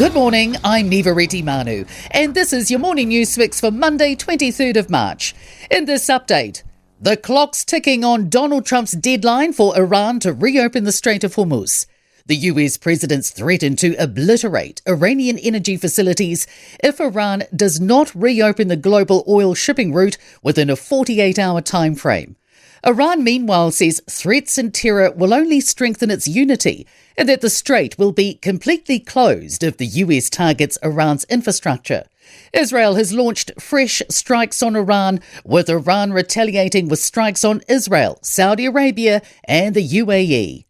Good morning, I'm Nivareti Manu, and this is your morning news fix for Monday, 23rd of March. In this update, the clock's ticking on Donald Trump's deadline for Iran to reopen the Strait of Hormuz. The US president's threatened to obliterate Iranian energy facilities if Iran does not reopen the global oil shipping route within a 48-hour time frame. Iran, meanwhile, says threats and terror will only strengthen its unity and that the strait will be completely closed if the US targets Iran's infrastructure. Israel has launched fresh strikes on Iran, with Iran retaliating with strikes on Israel, Saudi Arabia and the UAE.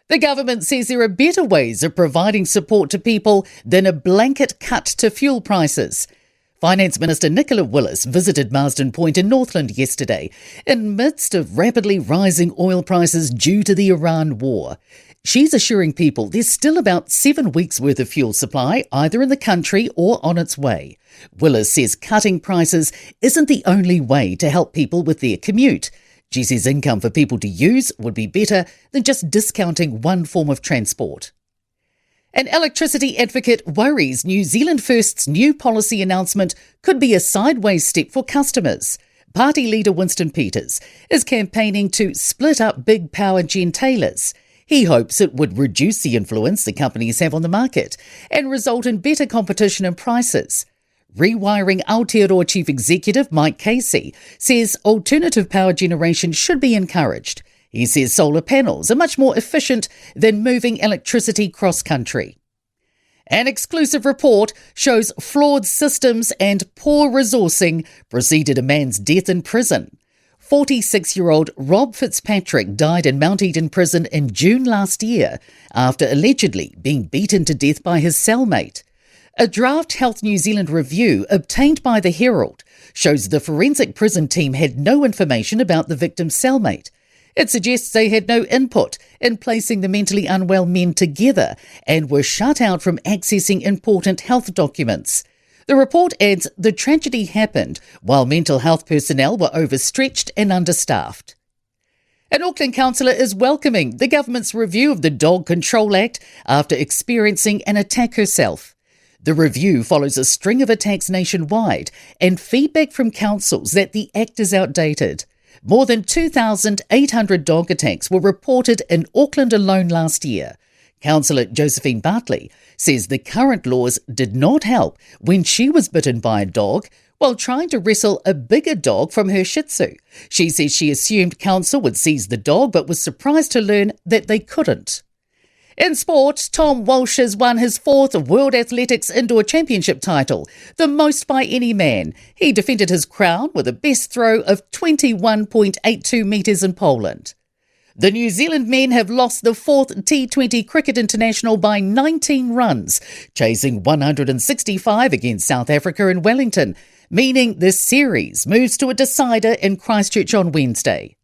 The government says there are better ways of providing support to people than a blanket cut to fuel prices. Finance Minister Nicola Willis visited Marsden Point in Northland yesterday in midst of rapidly rising oil prices due to the Iran war. She's assuring people there's still about 7 weeks' worth of fuel supply, either in the country or on its way. Willis says cutting prices isn't the only way to help people with their commute. She says income for people to use would be better than just discounting one form of transport. An electricity advocate worries New Zealand First's new policy announcement could be a sideways step for customers. Party leader Winston Peters is campaigning to split up big power gentailers. He hopes it would reduce the influence the companies have on the market and result in better competition and prices. Rewiring Aotearoa Chief Executive Mike Casey says alternative power generation should be encouraged. He says solar panels are much more efficient than moving electricity cross-country. An exclusive report shows flawed systems and poor resourcing preceded a man's death in prison. 46-year-old Rob Fitzpatrick died in Mount Eden Prison in June last year after allegedly being beaten to death by his cellmate. A draft Health New Zealand review obtained by the Herald shows the forensic prison team had no information about the victim's cellmate. It suggests they had no input in placing the mentally unwell men together and were shut out from accessing important health documents. The report adds the tragedy happened while mental health personnel were overstretched and understaffed. An Auckland councillor is welcoming the government's review of the Dog Control Act after experiencing an attack herself. The review follows a string of attacks nationwide and feedback from councils that the act is outdated. More than 2,800 dog attacks were reported in Auckland alone last year. Councillor Josephine Bartley says the current laws did not help when she was bitten by a dog while trying to wrestle a bigger dog from her Shih Tzu. She says she assumed council would seize the dog but was surprised to learn that they couldn't. In sport, Tom Walsh has won his 4th World Athletics Indoor Championship title, the most by any man. He defended his crown with a best throw of 21.82 metres in Poland. The New Zealand men have lost the 4th T20 Cricket International by 19 runs, chasing 165 against South Africa in Wellington, meaning the series moves to a decider in Christchurch on Wednesday.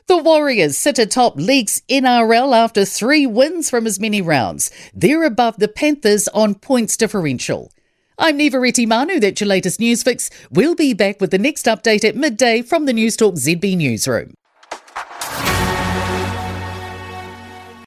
The Warriors sit atop League's NRL after 3 wins from as many rounds. They're above the Panthers on points differential. I'm Nivareti Manu, that's your latest news fix. We'll be back with the next update at midday from the Newstalk ZB newsroom.